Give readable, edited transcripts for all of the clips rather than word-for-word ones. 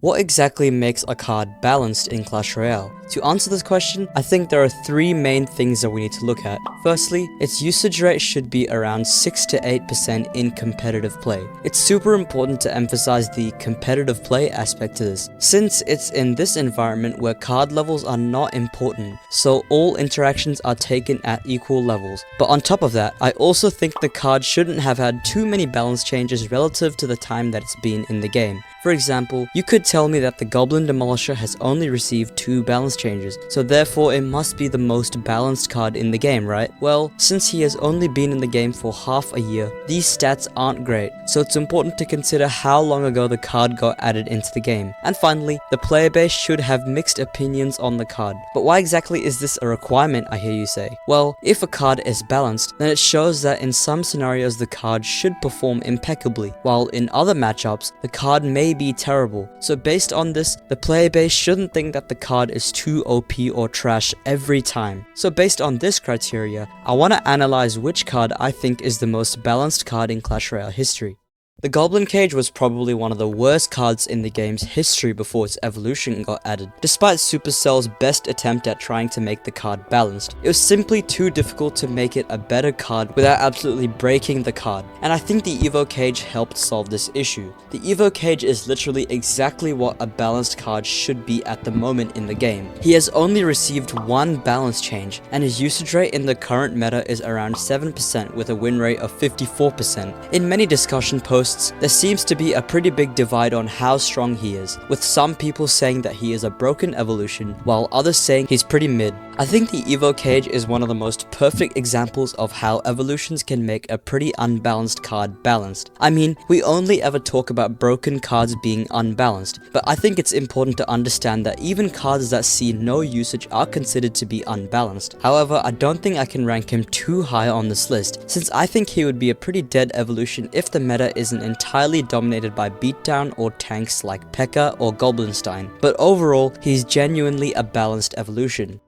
What exactly makes a card balanced in Clash Royale? To answer this question, I think there are three main things that we need to look at. Firstly, its usage rate should be around 6 to 8% in competitive play. It's super important to emphasize the competitive play aspect to this, since it's in this environment where card levels are not important, so all interactions are taken at equal levels. But on top of that, I also think the card shouldn't have had too many balance changes relative to the time that it's been in the game. For example, you could tell me that the Goblin Demolisher has only received 2 balance changes, so therefore it must be the most balanced card in the game, right? Well, since he has only been in the game for half a year, these stats aren't great, so it's important to consider how long ago the card got added into the game. And finally, the player base should have mixed opinions on the card. But why exactly is this a requirement, I hear you say? Well, if a card is balanced, then it shows that in some scenarios the card should perform impeccably, while in other matchups, the card may be terrible. So based on this, the player base shouldn't think that the card is too OP or trash every time. So based on this criteria, I want to analyze which card I think is the most balanced card in Clash Royale history. The Goblin Cage was probably one of the worst cards in the game's history before its evolution got added. Despite Supercell's best attempt at trying to make the card balanced, it was simply too difficult to make it a better card without absolutely breaking the card. And I think the Evo Cage helped solve this issue. The Evo Cage is literally exactly what a balanced card should be at the moment in the game. He has only received 1 balance change, and his usage rate in the current meta is around 7% with a win rate of 54%. In many discussion posts, there seems to be a pretty big divide on how strong he is, with some people saying that he is a broken evolution, while others saying he's pretty mid. I think the Evo Cage is one of the most perfect examples of how evolutions can make a pretty unbalanced card balanced. I mean, we only ever talk about broken cards being unbalanced, but I think it's important to understand that even cards that see no usage are considered to be unbalanced. However, I don't think I can rank him too high on this list, since I think he would be a pretty dead evolution if the meta isn't entirely dominated by beatdown or tanks like P.E.K.K.A. or Goblinstein, but overall, he's genuinely a balanced evolution.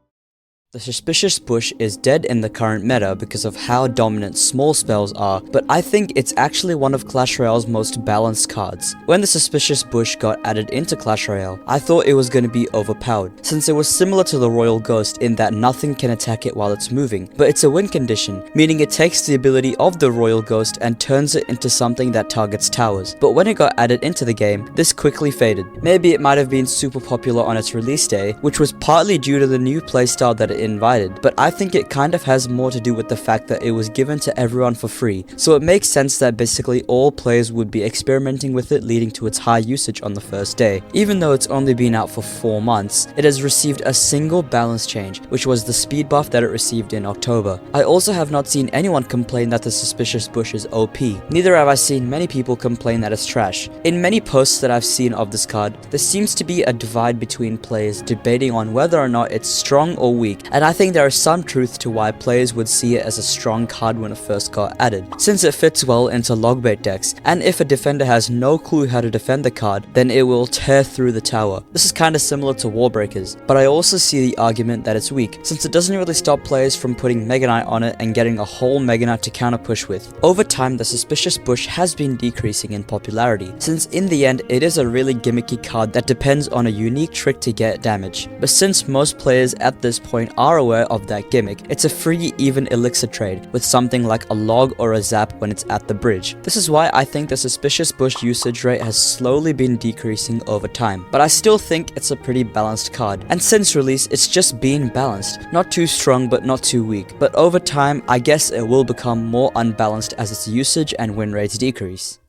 The Suspicious Bush is dead in the current meta because of how dominant small spells are, but I think it's actually one of Clash Royale's most balanced cards. When the Suspicious Bush got added into Clash Royale, I thought it was going to be overpowered, since it was similar to the Royal Ghost in that nothing can attack it while it's moving, but it's a win condition, meaning it takes the ability of the Royal Ghost and turns it into something that targets towers. But when it got added into the game, this quickly faded. Maybe it might have been super popular on its release day, which was partly due to the new playstyle that it invited, but I think it kind of has more to do with the fact that it was given to everyone for free, so it makes sense that basically all players would be experimenting with it, leading to its high usage on the first day. Even though it's only been out for 4 months, it has received a single balance change, which was the speed buff that it received in October. I also have not seen anyone complain that the Suspicious Bush is OP, neither have I seen many people complain that it's trash. In many posts that I've seen of this card, there seems to be a divide between players debating on whether or not it's strong or weak, and I think there is some truth to why players would see it as a strong card when it first got added, since it fits well into logbait decks, and if a defender has no clue how to defend the card, then it will tear through the tower. This is kinda similar to Warbreakers, but I also see the argument that it's weak, since it doesn't really stop players from putting Mega Knight on it and getting a whole Mega Knight to counter push with. Over time, the Suspicious Bush has been decreasing in popularity, since in the end it is a really gimmicky card that depends on a unique trick to get damage. But since most players at this point are aware of that gimmick, it's a free even elixir trade with something like a log or a zap when it's at the bridge. This is why I think the Suspicious Bush usage rate has slowly been decreasing over time, but I still think it's a pretty balanced card, and since release it's just been balanced, not too strong but not too weak, but over time I guess it will become more unbalanced as its usage and win rates decrease.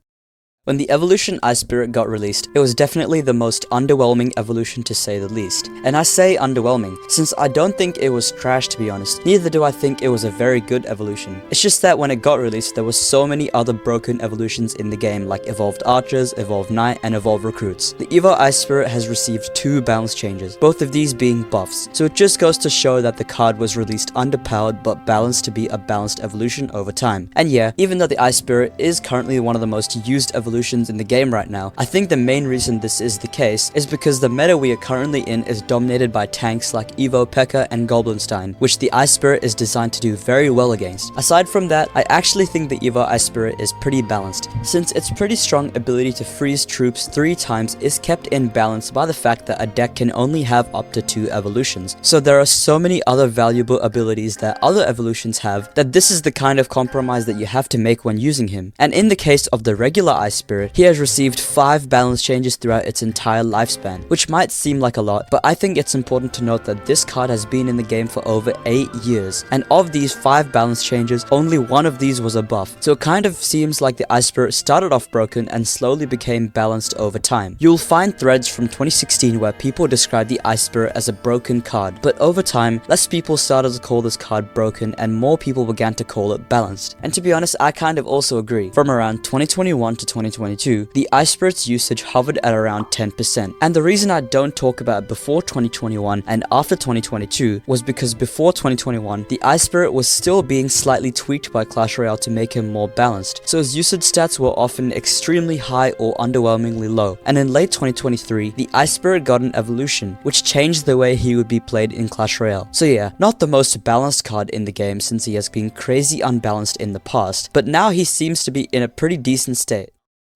When the Evolution Ice Spirit got released, it was definitely the most underwhelming evolution to say the least. And I say underwhelming, since I don't think it was trash to be honest, neither do I think it was a very good evolution. It's just that when it got released, there were so many other broken evolutions in the game like Evolved Archers, Evolved Knight, and Evolved Recruits. The Evo Ice Spirit has received 2 balance changes, both of these being buffs, so it just goes to show that the card was released underpowered but balanced to be a balanced evolution over time. And yeah, even though the Ice Spirit is currently one of the most used evolutions evolutions in the game right now. I think the main reason this is the case is because the meta we are currently in is dominated by tanks like Evo, P.E.K.K.A and Goblinstein, which the Ice Spirit is designed to do very well against. Aside from that, I actually think the Evo Ice Spirit is pretty balanced, since its pretty strong ability to freeze troops 3 times is kept in balance by the fact that a deck can only have up to 2 evolutions. So there are so many other valuable abilities that other evolutions have that this is the kind of compromise that you have to make when using him. And in the case of the regular Ice Spirit, he has received 5 balance changes throughout its entire lifespan, which might seem like a lot, but I think it's important to note that this card has been in the game for over 8 years, and of these 5 balance changes, only one of these was a buff, so it kind of seems like the Ice Spirit started off broken and slowly became balanced over time. You'll find threads from 2016 where people describe the Ice Spirit as a broken card, but over time, less people started to call this card broken and more people began to call it balanced. And to be honest, I kind of also agree. From around 2021 to 2022, the Ice Spirit's usage hovered at around 10%, and the reason I don't talk about it before 2021 and after 2022 was because before 2021, the Ice Spirit was still being slightly tweaked by Clash Royale to make him more balanced, so his usage stats were often extremely high or underwhelmingly low. And in late 2023, the Ice Spirit got an evolution, which changed the way he would be played in Clash Royale. So yeah, not the most balanced card in the game since he has been crazy unbalanced in the past, but now he seems to be in a pretty decent state.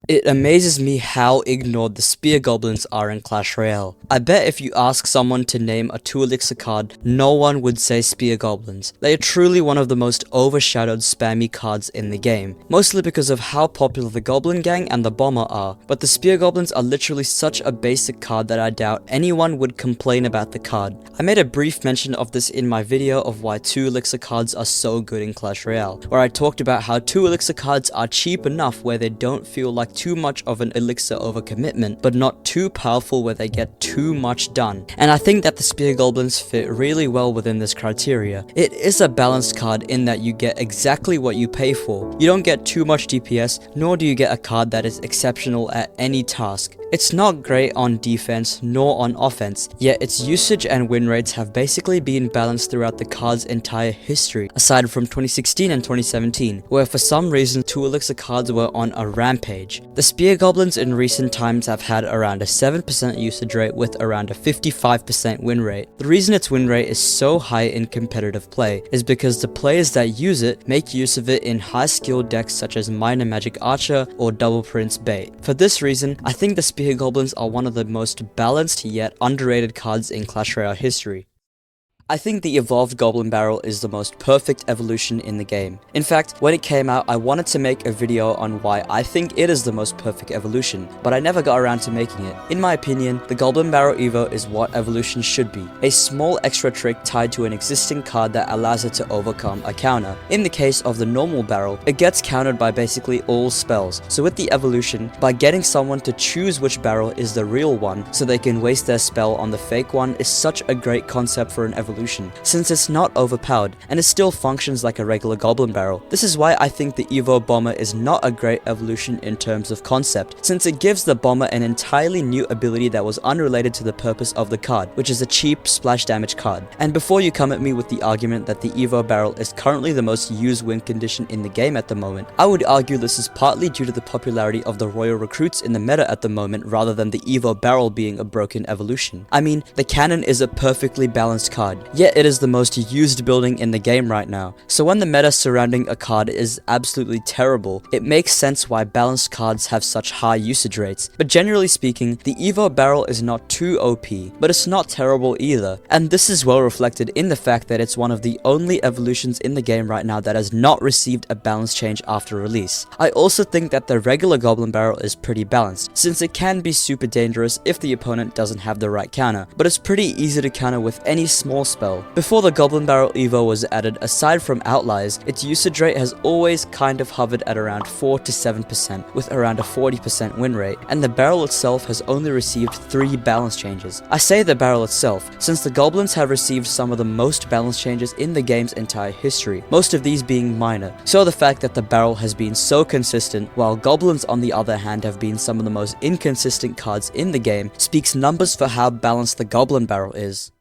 It amazes me how ignored the Spear Goblins are in Clash Royale. I bet if you ask someone to name a 2 elixir card, no one would say Spear Goblins. They are truly one of the most overshadowed spammy cards in the game, mostly because of how popular the Goblin Gang and the Bomber are, but the Spear Goblins are literally such a basic card that I doubt anyone would complain about the card. I made a brief mention of this in my video of why 2 elixir cards are so good in Clash Royale, where I talked about how 2 elixir cards are cheap enough where they don't feel like too much of an elixir overcommitment, but not too powerful where they get too much done. And I think that the Spear Goblins fit really well within this criteria. It is a balanced card in that you get exactly what you pay for. You don't get too much DPS, nor do you get a card that is exceptional at any task. It's not great on defense nor on offense, yet its usage and win rates have basically been balanced throughout the card's entire history, aside from 2016 and 2017, where for some reason 2 elixir cards were on a rampage. The Spear Goblins in recent times have had around a 7% usage rate with around a 55% win rate. The reason its win rate is so high in competitive play is because the players that use it make use of it in high skill decks such as Minor Magic Archer or Double Prince Bait. For this reason, I think the Spear Goblins are one of the most balanced yet underrated cards in Clash Royale history. I think the evolved Goblin Barrel is the most perfect evolution in the game. In fact, when it came out, I wanted to make a video on why I think it is the most perfect evolution, but I never got around to making it. In my opinion, the Goblin Barrel Evo is what evolution should be. A small extra trick tied to an existing card that allows it to overcome a counter. In the case of the normal barrel, it gets countered by basically all spells. So with the evolution, by getting someone to choose which barrel is the real one so they can waste their spell on the fake one is such a great concept for an evolution, since it's not overpowered and it still functions like a regular Goblin Barrel. This is why I think the Evo Bomber is not a great evolution in terms of concept, since it gives the Bomber an entirely new ability that was unrelated to the purpose of the card, which is a cheap splash damage card. And before you come at me with the argument that the Evo Barrel is currently the most used win condition in the game at the moment, I would argue this is partly due to the popularity of the Royal Recruits in the meta at the moment rather than the Evo Barrel being a broken evolution. I mean, the Cannon is a perfectly balanced card, yet it is the most used building in the game right now. So when the meta surrounding a card is absolutely terrible, it makes sense why balanced cards have such high usage rates. But generally speaking, the Evo Barrel is not too OP, but it's not terrible either. And this is well reflected in the fact that it's one of the only evolutions in the game right now that has not received a balance change after release. I also think that the regular Goblin Barrel is pretty balanced, since it can be super dangerous if the opponent doesn't have the right counter, but it's pretty easy to counter with any small spell. Before the Goblin Barrel Evo was added, aside from outliers, its usage rate has always kind of hovered at around 4 to 7%, with around a 40% win rate, and the barrel itself has only received 3 balance changes. I say the barrel itself, since the Goblins have received some of the most balance changes in the game's entire history, most of these being minor. So the fact that the barrel has been so consistent, while Goblins on the other hand have been some of the most inconsistent cards in the game, speaks numbers for how balanced the Goblin Barrel is.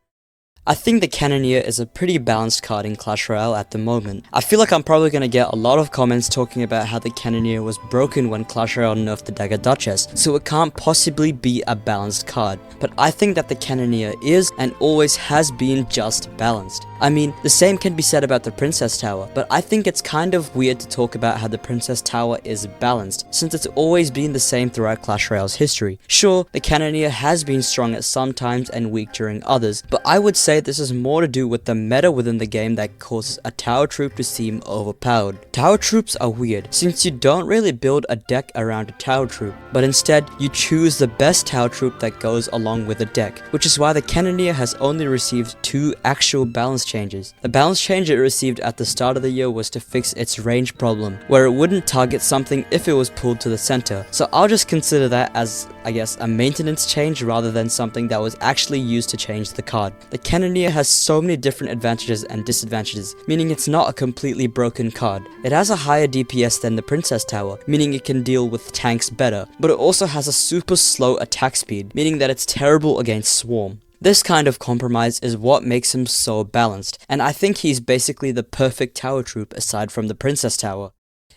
I think the Cannoneer is a pretty balanced card in Clash Royale at the moment. I feel like I'm probably going to get a lot of comments talking about how the Cannoneer was broken when Clash Royale nerfed the Dagger Duchess, so it can't possibly be a balanced card. But I think that the Cannoneer is and always has been just balanced. I mean, the same can be said about the Princess Tower, but I think it's kind of weird to talk about how the Princess Tower is balanced, since it's always been the same throughout Clash Royale's history. Sure, the Cannoneer has been strong at some times and weak during others, but I would say this is more to do with the meta within the game that causes a tower troop to seem overpowered. Tower troops are weird, since you don't really build a deck around a tower troop, but instead you choose the best tower troop that goes along with the deck, which is why the Cannoneer has only received 2 actual balance changes. The balance change it received at the start of the year was to fix its range problem, where it wouldn't target something if it was pulled to the center, so I'll just consider that as, I guess, a maintenance change rather than something that was actually used to change the card. The Cannoneer has so many different advantages and disadvantages, meaning it's not a completely broken card. It has a higher DPS than the Princess Tower, meaning it can deal with tanks better, but it also has a super slow attack speed, meaning that it's terrible against Swarm. This kind of compromise is what makes him so balanced, and I think he's basically the perfect tower troop aside from the Princess Tower.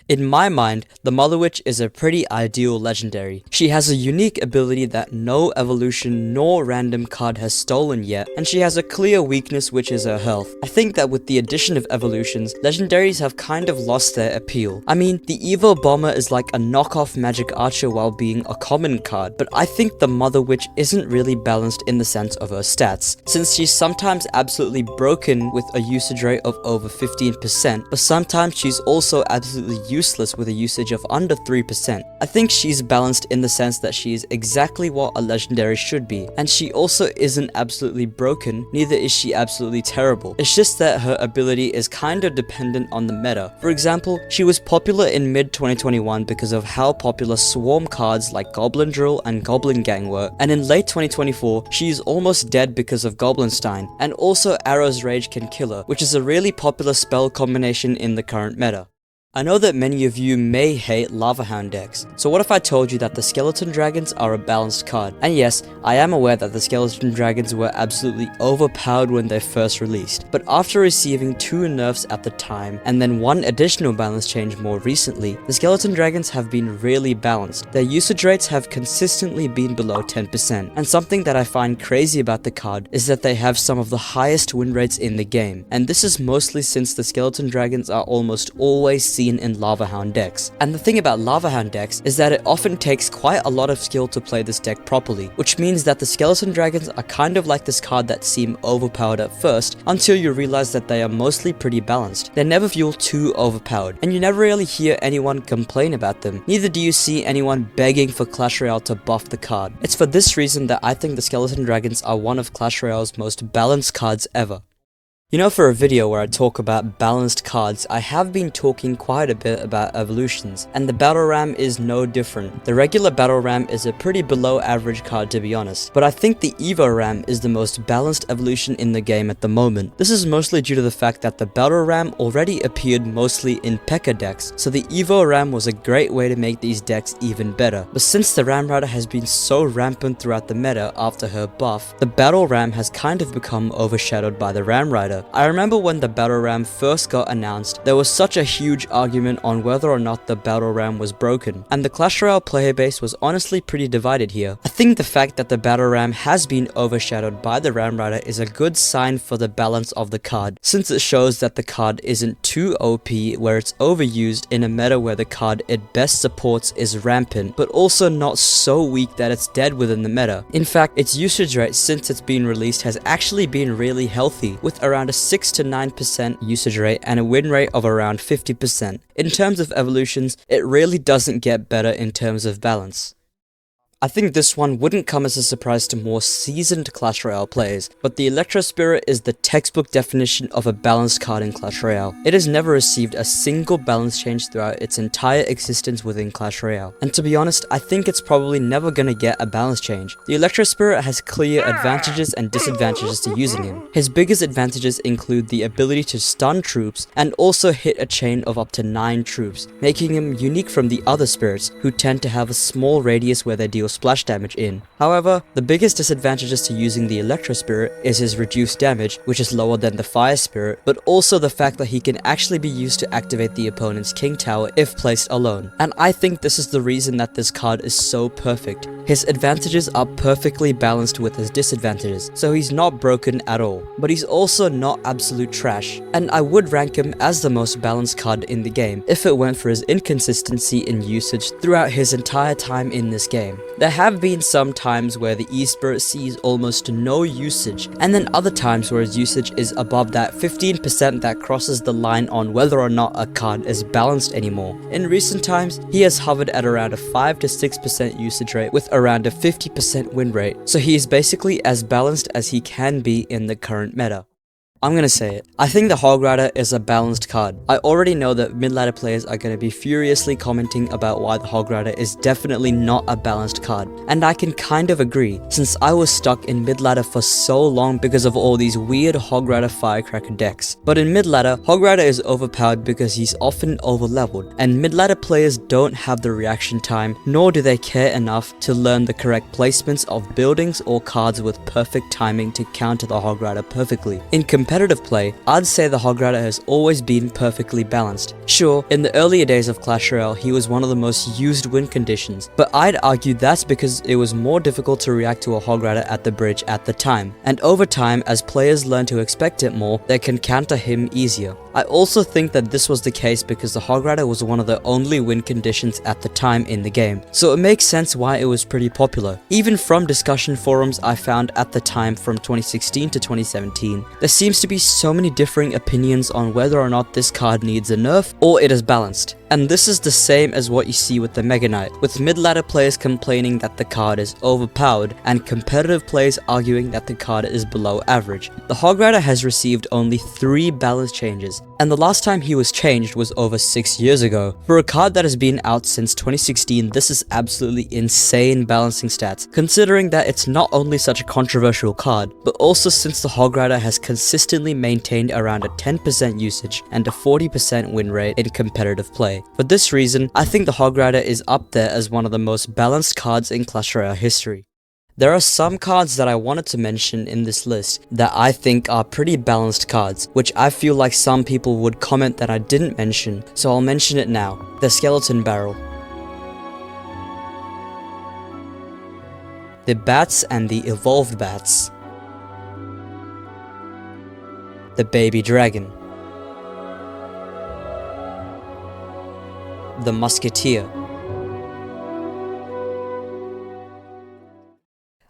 In my mind, the Mother Witch is a pretty ideal legendary. She has a unique ability that no evolution nor random card has stolen yet, and she has a clear weakness, which is her health. I think that with the addition of evolutions, legendaries have kind of lost their appeal. I mean, the Evil Bomber is like a knockoff Magic Archer while being a common card, but I think the Mother Witch isn't really balanced in the sense of her stats, since she's sometimes absolutely broken with a usage rate of over 15%, but sometimes she's also absolutely useless with a usage of under 3%. I think she's balanced in the sense that she is exactly what a legendary should be, and she also isn't absolutely broken, neither is she absolutely terrible. It's just that her ability is kind of dependent on the meta. For example, she was popular in mid 2021 because of how popular swarm cards like Goblin Drill and Goblin Gang were, and in late 2024, she is almost dead because of Goblinstein, and also Arrow's Rage can kill her, which is a really popular spell combination in the current meta. I know that many of you may hate Lava Hound decks, so what if I told you that the Skeleton Dragons are a balanced card? And yes, I am aware that the Skeleton Dragons were absolutely overpowered when they first released, but after receiving 2 nerfs at the time, and then 1 additional balance change more recently, the Skeleton Dragons have been really balanced. Their usage rates have consistently been below 10%, and something that I find crazy about the card is that they have some of the highest win rates in the game, and this is mostly since the Skeleton Dragons are almost always seen in Lava Hound decks. And the thing about Lava Hound decks is that it often takes quite a lot of skill to play this deck properly, which means that the Skeleton Dragons are kind of like this card that seem overpowered at first, until you realize that they are mostly pretty balanced. They never feel too overpowered, and you never really hear anyone complain about them. Neither do you see anyone begging for Clash Royale to buff the card. It's for this reason that I think the Skeleton Dragons are one of Clash Royale's most balanced cards ever. You know, for a video where I talk about balanced cards, I have been talking quite a bit about evolutions, and the Battle Ram is no different. The regular Battle Ram is a pretty below average card, to be honest, but I think the Evo Ram is the most balanced evolution in the game at the moment. This is mostly due to the fact that the Battle Ram already appeared mostly in P.E.K.K.A decks, so the Evo Ram was a great way to make these decks even better. But since the Ram Rider has been so rampant throughout the meta after her buff, the Battle Ram has kind of become overshadowed by the Ram Rider. I remember when the Battle Ram first got announced, there was such a huge argument on whether or not the Battle Ram was broken, and the Clash Royale player base was honestly pretty divided here. I think the fact that the Battle Ram has been overshadowed by the Ram Rider is a good sign for the balance of the card, since it shows that the card isn't too OP where it's overused in a meta where the card it best supports is rampant, but also not so weak that it's dead within the meta. In fact, its usage rate since it's been released has actually been really healthy, with around a 6 to 9% usage rate and a win rate of around 50%. In terms of evolutions, it really doesn't get better in terms of balance. I think this one wouldn't come as a surprise to more seasoned Clash Royale players, but the Electro Spirit is the textbook definition of a balanced card in Clash Royale. It has never received a single balance change throughout its entire existence within Clash Royale, and to be honest, I think it's probably never gonna get a balance change. The Electro Spirit has clear advantages and disadvantages to using him. His biggest advantages include the ability to stun troops and also hit a chain of up to 9 troops, making him unique from the other spirits, who tend to have a small radius where they deal deal splash damage in. However, the biggest disadvantages to using the Electro Spirit is his reduced damage, which is lower than the Fire Spirit, but also the fact that he can actually be used to activate the opponent's King Tower if placed alone. And I think this is the reason that this card is so perfect. His advantages are perfectly balanced with his disadvantages, so he's not broken at all. But he's also not absolute trash, and I would rank him as the most balanced card in the game if it weren't for his inconsistency in usage throughout his entire time in this game. There have been some times where the E-Spirit sees almost no usage, and then other times where his usage is above that 15% that crosses the line on whether or not a card is balanced anymore. In recent times, he has hovered at around a 5 to 6% usage rate with around a 50% win rate, so he is basically as balanced as he can be in the current meta. I'm gonna say it. I think the Hog Rider is a balanced card. I already know that mid-ladder players are gonna be furiously commenting about why the Hog Rider is definitely not a balanced card, and I can kind of agree, since I was stuck in mid-ladder for so long because of all these weird Hog Rider Firecracker decks. But in mid-ladder, Hog Rider is overpowered because he's often over-leveled, and mid-ladder players don't have the reaction time, nor do they care enough to learn the correct placements of buildings or cards with perfect timing to counter the Hog Rider perfectly. In competitive play, I'd say the Hog Rider has always been perfectly balanced. Sure, in the earlier days of Clash Royale, he was one of the most used win conditions, but I'd argue that's because it was more difficult to react to a Hog Rider at the bridge at the time, and over time, as players learn to expect it more, they can counter him easier. I also think that this was the case because the Hog Rider was one of the only win conditions at the time in the game, so it makes sense why it was pretty popular. Even from discussion forums I found at the time from 2016 to 2017, there seems to be so many differing opinions on whether or not this card needs a nerf or it is balanced. And this is the same as what you see with the Mega Knight, with mid-ladder players complaining that the card is overpowered and competitive players arguing that the card is below average. The Hog Rider has received only 3 balance changes, and the last time he was changed was over 6 years ago. For a card that has been out since 2016, this is absolutely insane balancing stats, considering that it's not only such a controversial card, but also since the Hog Rider has consistently maintained around a 10% usage and a 40% win rate in competitive play. For this reason, I think the Hog Rider is up there as one of the most balanced cards in Clash Royale history. There are some cards that I wanted to mention in this list that I think are pretty balanced cards, which I feel like some people would comment that I didn't mention, so I'll mention it now. The Skeleton Barrel, the Bats and the Evolved Bats, the Baby Dragon, the Musketeer.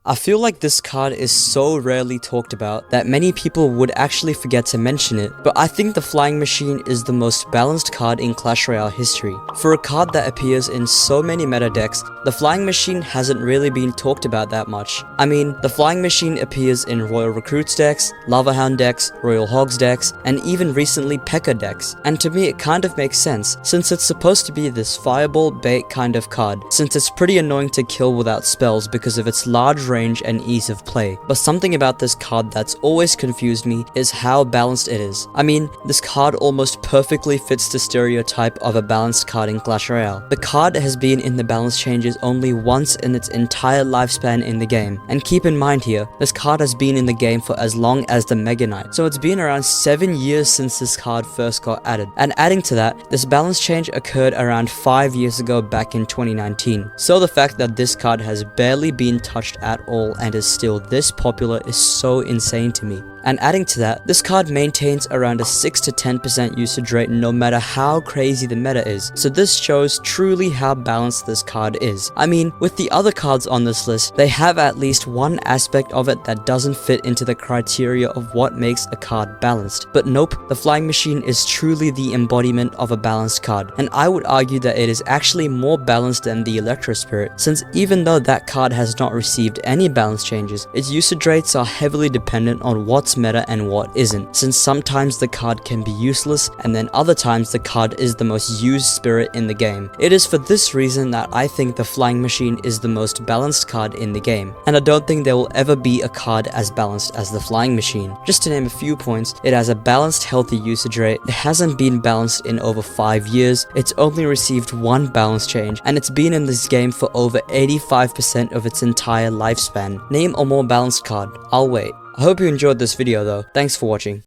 I feel like this card is so rarely talked about that many people would actually forget to mention it, but I think the Flying Machine is the most balanced card in Clash Royale history. For a card that appears in so many meta decks, the Flying Machine hasn't really been talked about that much. I mean, the Flying Machine appears in Royal Recruits decks, Lava Hound decks, Royal Hogs decks, and even recently P.E.K.K.A decks, and to me it kind of makes sense, since it's supposed to be this fireball bait kind of card, since it's pretty annoying to kill without spells because of its large range and ease of play. But something about this card that's always confused me is how balanced it is. I mean, this card almost perfectly fits the stereotype of a balanced card in Clash Royale. The card has been in the balance changes only once in its entire lifespan in the game, and keep in mind here, this card has been in the game for as long as the Mega Knight, so it's been around 7 years since this card first got added. And adding to that, this balance change occurred around 5 years ago back in 2019, so the fact that this card has barely been touched at all and is still this popular is so insane to me. And adding to that, this card maintains around a 6 to 10% usage rate no matter how crazy the meta is, so this shows truly how balanced this card is. I mean, with the other cards on this list, they have at least one aspect of it that doesn't fit into the criteria of what makes a card balanced. But nope, the Flying Machine is truly the embodiment of a balanced card, and I would argue that it is actually more balanced than the Electro Spirit, since even though that card has not received any balance changes, its usage rates are heavily dependent on what's what's meta and what isn't, since sometimes the card can be useless and then other times the card is the most used spirit in the game. It is for this reason that I think the Flying Machine is the most balanced card in the game, and I don't think there will ever be a card as balanced as the Flying Machine. Just to name a few points, it has a balanced healthy usage rate, it hasn't been balanced in over 5 years, it's only received one balance change, and it's been in this game for over 85% of its entire lifespan. Name a more balanced card. I'll wait. I hope you enjoyed this video though. Thanks for watching.